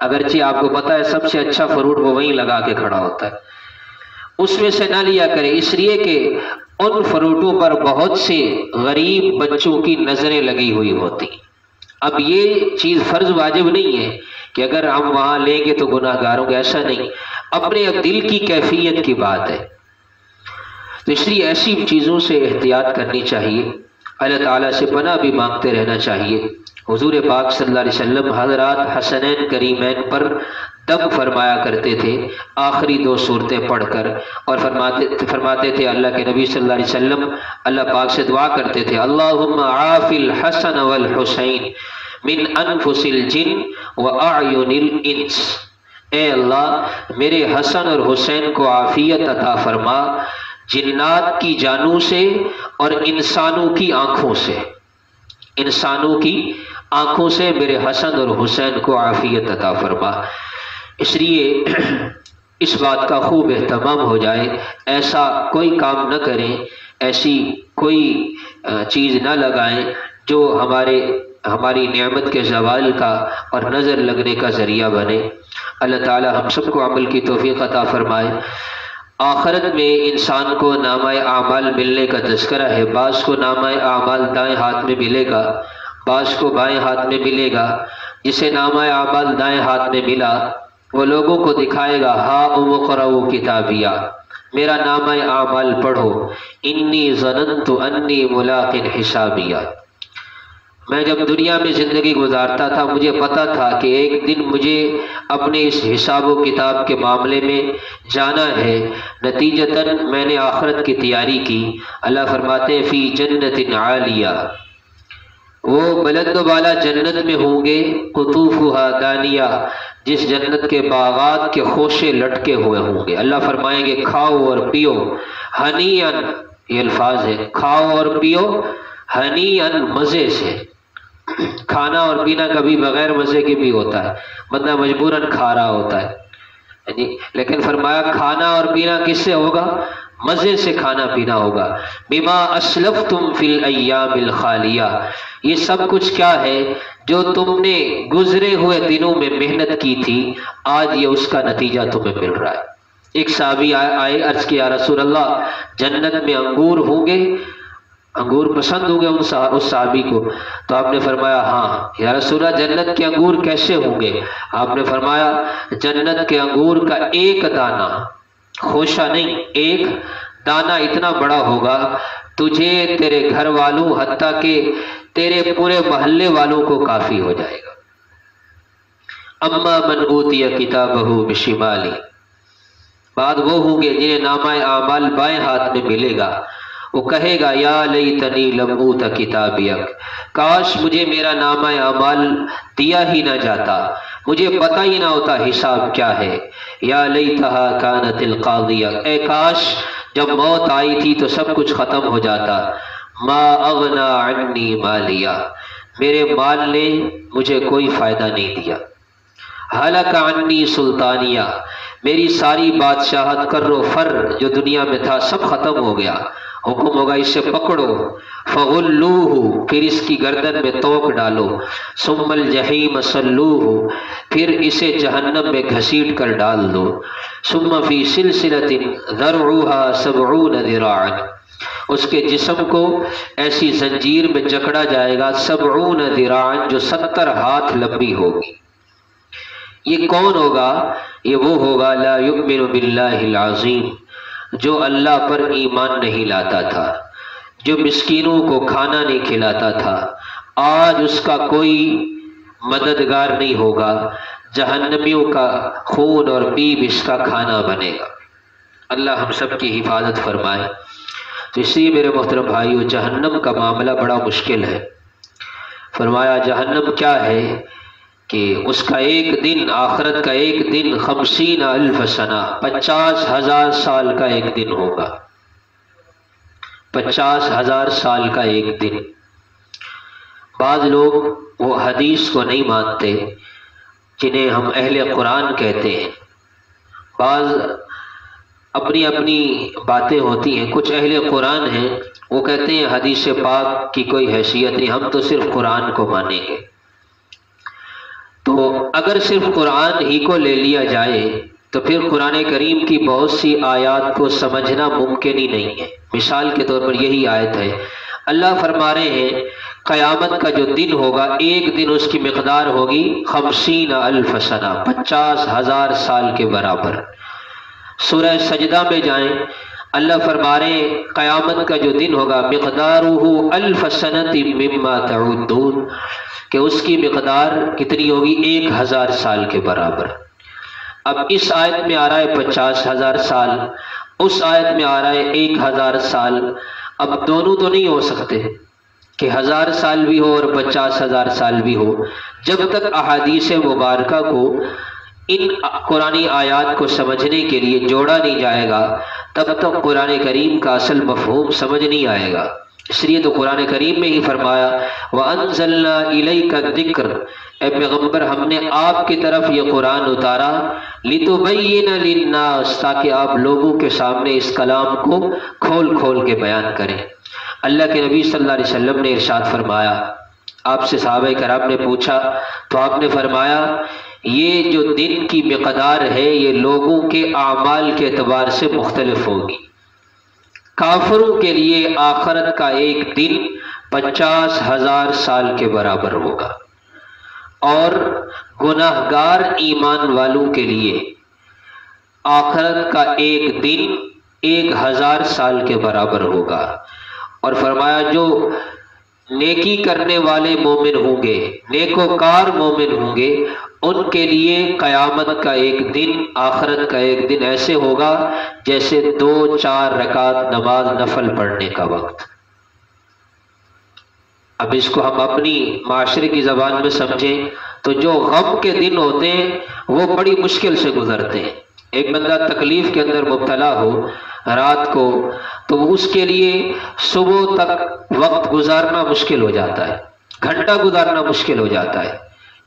اگرچہ آپ کو پتہ ہے سب سے اچھا فروٹ وہ وہیں لگا کے کھڑا ہوتا ہے، اس میں سے نہ لیا کریں، اس لیے کہ ان فروٹوں پر بہت سے غریب بچوں کی نظریں لگی ہوئی ہوتی۔ اب یہ چیز فرض واجب نہیں ہے کہ اگر ہم وہاں لیں گے تو گناہ گار ہوں گے، ایسا نہیں، اپنے دل کی کیفیت کی بات ہے۔ تو اس لیے ایسی چیزوں سے احتیاط کرنی چاہیے، اللہ تعالیٰ سے پناہ بھی مانگتے رہنا چاہیے۔ حضور پاک صلی اللہ علیہ وسلم حضرات حسنین کریمین پر دم فرمایا کرتے تھے آخری 2 صورتیں پڑھ کر، اور فرماتے تھے اللہ کے نبی صلی اللہ علیہ وسلم اللہ پاک سے دعا کرتے تھے، اللہم عاف الحسن والحسین من انفس الجن واعین الانس، اے اللہ میرے حسن اور حسین کو عافیت عطا فرما جنات کی جانوں سے اور انسانوں کی آنکھوں سے، انسانوں کی آنکھوں سے میرے حسن اور حسین کو عافیت عطا فرما۔ اس لیے اس بات کا خوب اہتمام ہو جائے، ایسا کوئی کام نہ کریں، ایسی کوئی چیز نہ لگائیں جو ہماری نعمت کے زوال کا اور نظر لگنے کا ذریعہ بنے۔ اللہ تعالی ہم سب کو عمل کی توفیق عطا فرمائے۔ آخرت میں انسان کو نامہ اعمال ملنے کا تذکرہ ہے، بعض کو نامہ اعمال دائیں ہاتھ میں ملے گا، بعض کو بائیں ہاتھ میں ملے گا۔ جسے نامہ اعمال دائیں ہاتھ میں ملا وہ لوگوں کو دکھائے گا، ہاؤم اقرؤوا کتابیہ، میرا نامہ اعمال پڑھو، انی ظننت انی ملاق حسابیہ، میں جب دنیا میں زندگی گزارتا تھا مجھے پتا تھا کہ ایک دن مجھے اپنے اس حساب و کتاب کے معاملے میں جانا ہے، نتیجتاً میں نے آخرت کی تیاری کی۔ اللہ فرماتے ہیں فی جنت عالیہ، وہ بلند و بالا جنت میں ہوں گے، قطوفها دانیہ، جس جنت کے باغات کے خوشے لٹکے ہوئے ہوں گے۔ اللہ فرمائیں گے کھاؤ اور پیو ہنیئن، یہ الفاظ ہے، کھاؤ اور پیو ہنیئن، مزے سے۔ کھانا اور پینا کبھی بغیر مزے کے بھی ہوتا ہے، بندہ مجبوراً کھا رہا ہوتا ہے، لیکن فرمایا کھانا اور پینا کس سے ہوگا؟ مزے سے کھانا پینا ہوگا۔ بما اسلفتم فی الایام الخالیہ، یہ سب کچھ کیا ہے؟ جو تم نے گزرے ہوئے دنوں میں محنت کی تھی، آج یہ اس کا نتیجہ تمہیں مل رہا ہے۔ ایک صحابی آئے، عرض کیا رسول اللہ جنت میں انگور ہوں گے؟ انگور پسند ہوں گے اس صحابی کو؟ تو آپ نے فرمایا ہاں۔ یا رسول اللہ جنت کے انگور کیسے ہوں گے؟ آپ نے فرمایا جنت کے انگور کا ایک دانہ، خوشہ نہیں، ایک دانہ اتنا بڑا ہوگا تجھے، تیرے گھر والوں، حتیٰ کہ تیرے پورے محلے والوں کو کافی ہو جائے گا۔ اما من اوتی کتابہ بشمالی، بعد وہ ہوں گے جنہیں نامہ اعمال بائیں ہاتھ میں ملے گا، وہ کہے گا یا لیتنی لم اوت کتابیہ، کاش مجھے میرا نامہ اعمال دیا ہی نہ جاتا، مجھے پتہ ہی نہ ہوتا حساب کیا ہے۔ یا لیتہا کانت القاضیہ، اے کاش جب موت آئی تھی تو سب کچھ ختم ہو جاتا۔ ما اغنا عنی مالیہ، میرے مال نے مجھے کوئی فائدہ نہیں دیا۔ ہلک عنی سلطانیہ، میری ساری بادشاہت کر و فر جو دنیا میں تھا سب ختم ہو گیا۔ حکم ہوگا اسے پکڑو، فغلوہ، پھر اس کی گردن میں توق ڈالو، ثم الجحیم صلوہ، پھر اسے جہنم میں گھسیٹ کر ڈال دو، ثم فی سلسلۃ ذرعها 70 ذراعا، اس کے جسم کو ایسی زنجیر میں جکڑا جائے گا 70 ذراعا، جو 70 ہاتھ لمبی ہوگی۔ یہ کون ہوگا؟ یہ وہ ہوگا لا یؤمن باللہ العظیم، جو اللہ پر ایمان نہیں لاتا تھا، جو مسکینوں کو کھانا نہیں کھلاتا تھا، آج اس کا کوئی مددگار نہیں ہوگا۔ جہنمیوں کا خون اور پیپ اس کا کھانا بنے گا۔ اللہ ہم سب کی حفاظت فرمائے۔ تو اس لیے میرے محترم بھائیو، جہنم کا معاملہ بڑا مشکل ہے۔ فرمایا جہنم کیا ہے کہ اس کا ایک دن، آخرت کا ایک دن 50,000 سنہ، 50,000 سال کا ایک دن ہوگا، 50,000 سال کا ایک دن۔ بعض لوگ وہ حدیث کو نہیں مانتے جنہیں ہم اہل قرآن کہتے ہیں۔ بعض اپنی اپنی باتیں ہوتی ہیں، کچھ اہل قرآن ہیں وہ کہتے ہیں حدیث پاک کی کوئی حیثیت نہیں، ہم تو صرف قرآن کو مانیں گے۔ تو اگر صرف قرآن ہی کو لے لیا جائے تو پھر قرآن کریم کی بہت سی آیات کو سمجھنا ممکن ہی نہیں ہے۔ مثال کے طور پر یہی آیت ہے، اللہ فرما رہے ہیں قیامت کا جو دن ہوگا، ایک دن اس کی مقدار ہوگی 50,000 سنہ، 50,000 سال کے برابر۔ سورہ سجدہ میں جائیں، اللہ فرما رہے ہیں قیامت کا جو دن ہوگا مقدارہ 1000 سنۃ مما تعدون، کہ اس کی مقدار کتنی ہوگی؟ 1000 سال کے برابر۔ اب اس آیت میں آ رہا ہے 50,000 سال، اس آیت میں آ رہا ہے 1000 سال۔ اب دونوں تو نہیں ہو سکتے کہ 1000 سال بھی ہو اور 50,000 سال بھی ہو۔ جب تک احادیث مبارکہ کو ان قرآنی آیات کو سمجھنے کے لیے جوڑا نہیں جائے گا، تب تک قرآن کریم کا اصل مفہوم سمجھ نہیں آئے گا۔ اس لیے تو قرآن کریم میں ہی فرمایا وَأَنزَلْنَا إِلَيْكَ الذِّكْرَ، اے پیغمبر ہم نے آپ کی طرف یہ قرآن اتارا لِتُبَيِّنَ لِلنَّاسِ، تاکہ آپ لوگوں کے سامنے اس کلام کو کھول کھول کے بیان کریں۔ اللہ کے نبی صلی اللہ علیہ وسلم نے ارشاد فرمایا، آپ سے صحابہ کرام نے پوچھا تو آپ نے فرمایا یہ جو دن کی مقدار ہے یہ لوگوں کے اعمال کے اعتبار سے مختلف ہوگی۔ کافروں کے لیے آخرت کا ایک دن 50,000 سال کے برابر ہوگا، اور گناہگار ایمان والوں کے لیے آخرت کا ایک دن 1000 سال کے برابر ہوگا۔ اور فرمایا جو نیکی کرنے والے مومن ہوں گے، نیکوکار مومن ہوں گے، ان کے لیے قیامت کا ایک دن، آخرت کا ایک دن ایسے ہوگا جیسے 2-4 رکعت نماز نفل پڑھنے کا وقت۔ اب اس کو ہم اپنی معاشرے کی زبان میں سمجھیں تو جو غم کے دن ہوتے ہیں وہ بڑی مشکل سے گزرتے ہیں۔ ایک بندہ تکلیف کے اندر مبتلا ہو رات کو تو اس کے لیے صبح تک وقت گزارنا مشکل ہو جاتا ہے، گھنٹہ گزارنا مشکل ہو جاتا ہے،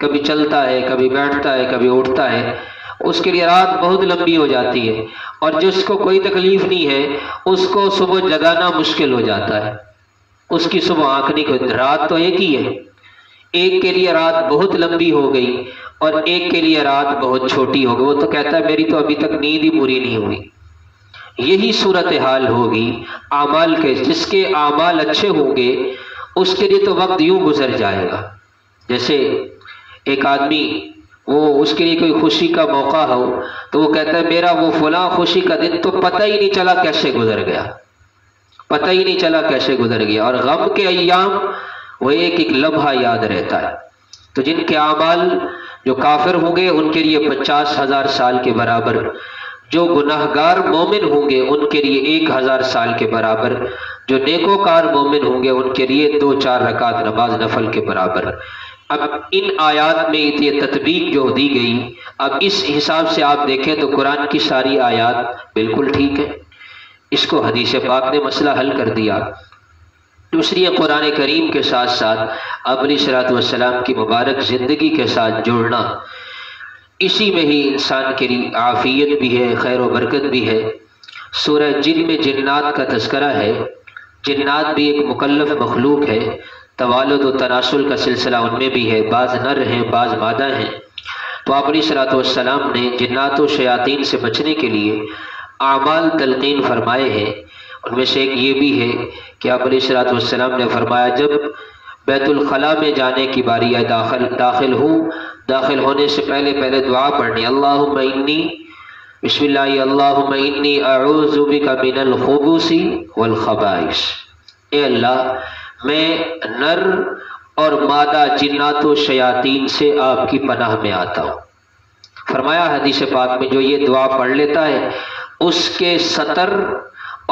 کبھی چلتا ہے، کبھی بیٹھتا ہے، کبھی اٹھتا ہے، اس کے لیے رات بہت لمبی ہو جاتی ہے۔ اور جس کو کوئی تکلیف نہیں ہے اس کو صبح جگانا مشکل ہو جاتا ہے، اس کی صبح آنکھ نہیں کھلتی۔ رات تو ایک ہی ہے، ایک کے لیے رات بہت لمبی ہو گئی اور ایک کے لیے رات بہت چھوٹی ہو گئی، وہ تو کہتا ہے میری تو ابھی تک نیند ہی پوری نہیں ہوئی۔ یہی صورتحال ہوگی اعمال کے، جس کے اعمال اچھے ہوں گے اس کے لیے تو وقت یوں گزر جائے گا جیسے ایک آدمی اس کے لیے کوئی خوشی کا موقع ہو تو وہ کہتا ہے میرا وہ فلاں خوشی کا دن تو پتہ ہی نہیں چلا کیسے گزر گیا، پتہ ہی نہیں چلا کیسے گزر گیا۔ اور غم کے ایام وہ ایک ایک لمحہ یاد رہتا ہے۔ تو جن کے اعمال جو کافر ہوں گے ان کے لیے 50,000 سال کے برابر، جو گناہگار مومن ہوں گے ان کے لیے 1000 سال کے برابر، جو نیکوکار مومن ہوں گے ان کے لیے 2-4 رکعت نماز نفل کے برابر۔ اب ان آیات میں یہ تطبیق جو دی گئی، اب اس حساب سے آپ دیکھیں تو قرآن کی ساری آیات بالکل ٹھیک ہے، اس کو حدیث پاک نے مسئلہ حل کر دیا۔ دوسری قرآن کریم کے ساتھ ساتھ آپ علیہ الصلوۃ والسلام کی مبارک زندگی کے ساتھ جوڑنا، اسی میں ہی انسان کے لیے عافیت بھی ہے، خیر و برکت بھی ہے۔ سورہ جن میں جنات کا تذکرہ ہے، جنات بھی ایک مکلف مخلوق ہے، توالد و تناسل کا سلسلہ ان میں بھی ہے، بعض نر ہیں بعض مادہ ہیں۔ تو آپ علیہ الصلوۃ والسلام نے جنات و شیاطین سے بچنے کے لیے اعمال تلقین فرمائے ہیں۔ ان میں سے ایک یہ بھی ہے کہ آپ علیہ الصلوۃ والسلام نے فرمایا جب بیت الخلاء میں جانے کی باری ہے، داخل ہونے سے پہلے دعا پڑھنی، اللہم انی، بسم اللہ، اللہم انی اعوذ بک من الخبث والخبائث، اے اللہ میں نر اور مادہ جنات و شیاطین سے آپ کی پناہ میں آتا ہوں۔ فرمایا حدیث پاک میں جو یہ دعا پڑھ لیتا ہے اس کے ستر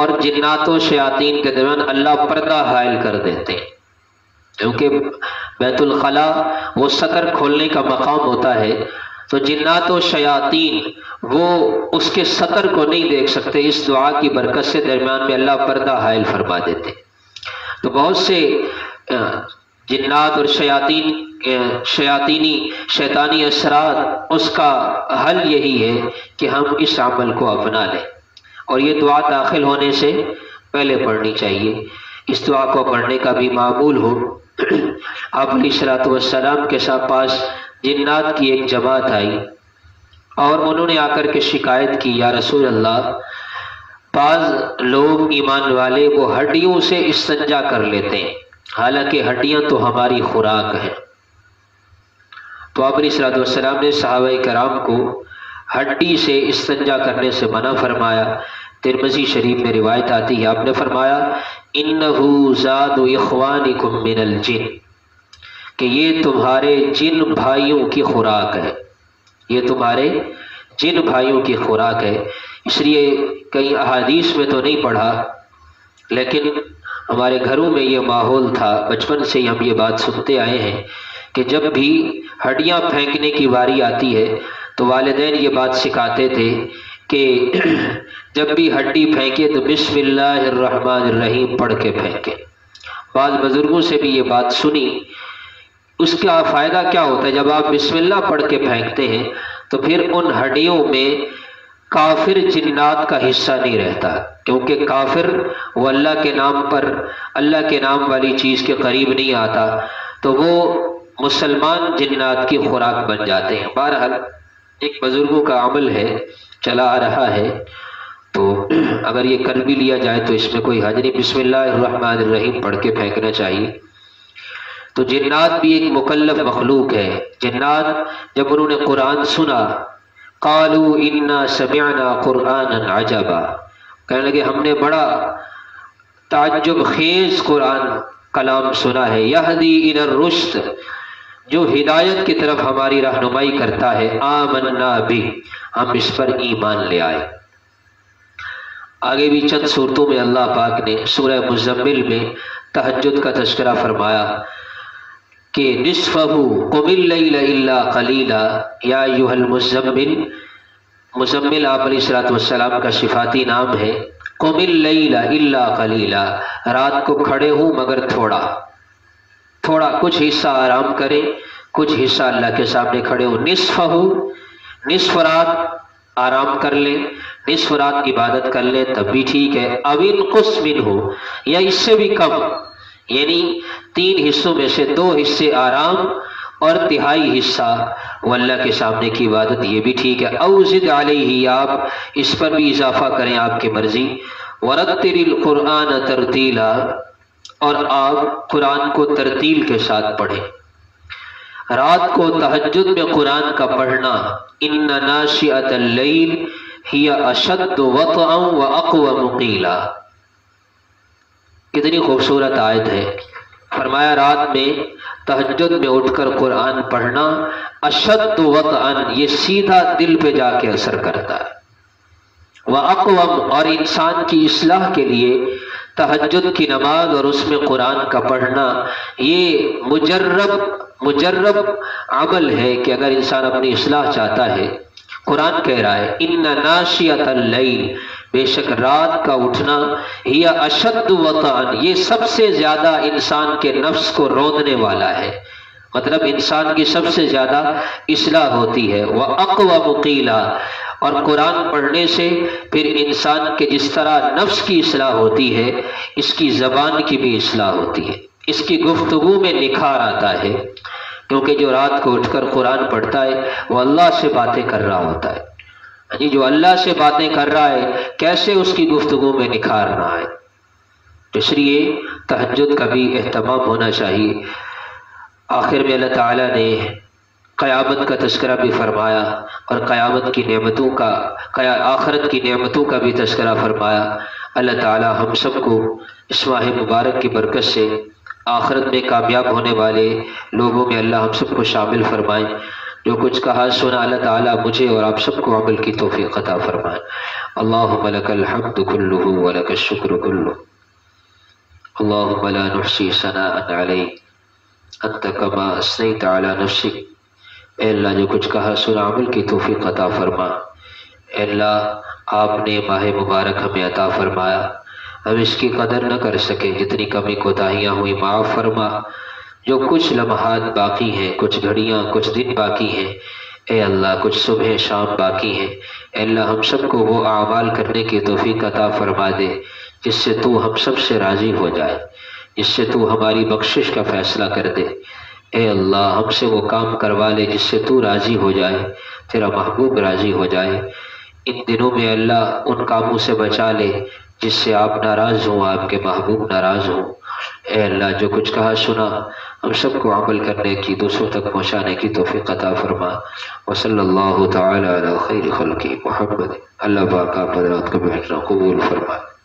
اور جنات و شیاطین کے درمیان اللہ پردہ حائل کر دیتے ہیں، کیونکہ بیت الخلا وہ ستر کھولنے کا مقام ہوتا ہے، تو جنات و شیاطین وہ اس کے ستر کو نہیں دیکھ سکتے، اس دعا کی برکت سے درمیان میں اللہ پردہ حائل فرما دیتے۔ تو بہت سے جنات اور شیطانی اثرات، اس کا حل یہی ہے کہ ہم اس عمل کو اپنا لیں، اور یہ دعا داخل ہونے سے پہلے پڑھنی چاہیے۔ اس دعا کو پڑھنے کا بھی معمول ہو۔ آپ علیہ الصلوۃ والسلام کے پاس جنات کی ایک جماعت آئی اور انہوں نے آ کر کے شکایت کی، یا رسول اللہ، بعض لوگ ایمان والے وہ ہڈیوں سے استنجا کر لیتے ہیں، حالانکہ ہڈیاں تو ہماری خوراک ہیں۔ تو آپ علیہ الصلوۃ والسلام نے صحابہ کرام کو ہڈی سے استنجا کرنے سے منع فرمایا۔ ترمذی شریف میں روایت آتی ہے، آپ نے فرمایا انہ زاد اخوانکم من الجن، کہ یہ تمہارے جن بھائیوں کی خوراک ہے، یہ تمہارے جن بھائیوں کی خوراک ہے۔ اس لیے کئی احادیث میں تو نہیں پڑھا، لیکن ہمارے گھروں میں یہ ماحول تھا، بچپن سے ہی ہم یہ بات سنتے آئے ہیں کہ جب بھی ہڈیاں پھینکنے کی باری آتی ہے تو والدین یہ بات سکھاتے تھے کہ جب بھی ہڈی پھینکے تو بسم اللہ الرحمن الرحیم پڑھ کے پھینکے۔ بعض بزرگوں سے بھی یہ بات سنی۔ اس کا فائدہ کیا ہوتا ہے؟ جب آپ بسم اللہ پڑھ کے پھینکتے ہیں تو پھر ان ہڈیوں میں کافر جنات کا حصہ نہیں رہتا، کیونکہ کافر وہ اللہ کے نام پر، اللہ کے نام والی چیز کے قریب نہیں آتا، تو وہ مسلمان جنات کی خوراک بن جاتے ہیں۔ بہرحال ایک بزرگوں کا عمل ہے، چلا آ رہا ہے، تو اگر یہ کر بھی لیا جائے تو اس میں کوئی حرج نہیں، بسم اللہ الرحمن الرحیم پڑھ کے پھینکنا چاہیے۔ تو جنات بھی ایک مکلف مخلوق ہے۔ جنات جب انہوں نے قرآن سنا، قالوا انا سمعنا قرآنا عجبا، کہنے لگے ہم نے بڑا تعجب خیز قرآن کلام سنا ہے، یہدی الی الرشد، جو ہدایت کی طرف ہماری رہنمائی کرتا ہے، آمنا بھی، ہم اس پر ایمان لے آئے۔ آگے بھی چند صورتوں میں اللہ پاک نے سورہ مزمل میں تہجد کا تذکرہ فرمایا کہ نصفہ قم اللیل الا قلیلا، یا ایھا المزمل، مزمل آپ علیہ الصلوۃ والسلام کا صفاتی نام ہے۔ قم اللیل الا قلیلا، رات کو کھڑے ہوں مگر تھوڑا تھوڑا، کچھ حصہ آرام کریں، کچھ حصہ اللہ کے سامنے کھڑے ہوں۔ نصفہ، نصف رات آرام کر لیں، نصف رات عبادت کر لیں تب بھی ٹھیک ہے، او انقص منہ، یا اس سے بھی کم، یعنی 3 حصوں میں سے 2 حصے آرام اور تہائی حصہ وہ اللہ کے سامنے کی عبادت، یہ بھی ٹھیک ہے۔ او زد علیہ، یا آپ اس پر بھی اضافہ کریں، آپ کی مرضی۔ ورتل القرآن ترتیلا، اور آپ قرآن کو ترتیل کے ساتھ پڑھیں۔ رات کو تہجد میں قرآن کا پڑھنا، ان ناشئۃ اللیل ہی اشد وطئا واقوم قیلا، کتنی خوبصورت آیت ہے۔ فرمایا رات میں تہجد میں اٹھ کر قرآن پڑھنا اشد وطئا، یہ سیدھا دل پہ جا کے اثر کرتا ہے، واقوم، اور انسان کی اصلاح کے لیے تہجد کی نماز اور اس میں قرآن کا پڑھنا یہ مجرب عمل ہے کہ اگر انسان اپنی اصلاح چاہتا ہے، قرآن کہہ رہا ہے ان ناشئۃ اللیل، بے شک رات کا اٹھنا، ہی اشد وطئا، یہ سب سے زیادہ انسان کے نفس کو روننے والا ہے، مطلب انسان کی سب سے زیادہ اصلاح ہوتی ہے۔ وَأَقْوَمُ قِيلًا، اور قرآن پڑھنے سے پھر انسان کے جس طرح نفس کی اصلاح ہوتی ہے، اس کی زبان کی بھی اصلاح ہوتی ہے، اس کی گفتگو میں نکھار آتا ہے، کیونکہ جو رات کو اٹھ کر قرآن پڑھتا ہے وہ اللہ سے باتیں کر رہا ہوتا ہے، جو اللہ سے باتیں کر رہا ہے کیسے اس کی گفتگو میں نکھار نہ آئے۔ اس لیے تہجد کا بھی اہتمام ہونا چاہیے۔ آخر میں اللہ تعالیٰ نے قیامت کا تذکرہ بھی فرمایا اور قیامت کی نعمتوں کا، آخرت کی نعمتوں کا بھی تذکرہ فرمایا۔ اللہ تعالیٰ ہم سب کو اس ماہ مبارک کی برکت سے آخرت میں کامیاب ہونے والے لوگوں میں اللہ ہم سب کو شامل فرمائیں۔ جو کچھ کہا سنا اللہ تعالیٰ مجھے اور آپ سب کو عمل کی توفیق عطا فرمائے۔ اللہم لک الحمد کلہ ولک الشکر کلہ، اللہم لا نحصی ثناء علیک انت کما اثنیت علی نفسک۔ اے اللہ جو کچھ کہا سنا عمل کی توفیق عطا فرما۔ اے اللہ آپ نے ماہ مبارک ہمیں عطا فرمایا، ہم اس کی قدر نہ کر سکے، جتنی کمی کوتاہیاں ہوئی معاف فرما۔ جو کچھ لمحات باقی ہیں، کچھ گھڑیاں، کچھ دن باقی ہیں، اے اللہ کچھ صبح شام باقی ہیں، اے اللہ ہم سب کو وہ اعمال کرنے کی توفیق عطا فرما دے جس سے تو ہم سب سے راضی ہو جائے، جس سے تو ہماری بخشش کا فیصلہ کر دے۔ اے اللہ ہم سے وہ کام کروا لے جس سے تو راضی ہو جائے، تیرا محبوب راضی ہو جائے۔ ان دنوں میں اللہ ان کاموں سے بچا لے جس سے آپ ناراض ہوں، آپ کے محبوب ناراض ہوں۔ اے اللہ جو کچھ کہا سنا ہم سب کو عمل کرنے کی، دوسروں تک پہنچانے کی توفیق عطا فرما۔ وصلی اللہ تعالی علی خیر خلقہ محمد۔ اللہ پاک آپ حضرات کو بہتر قبول فرمائے۔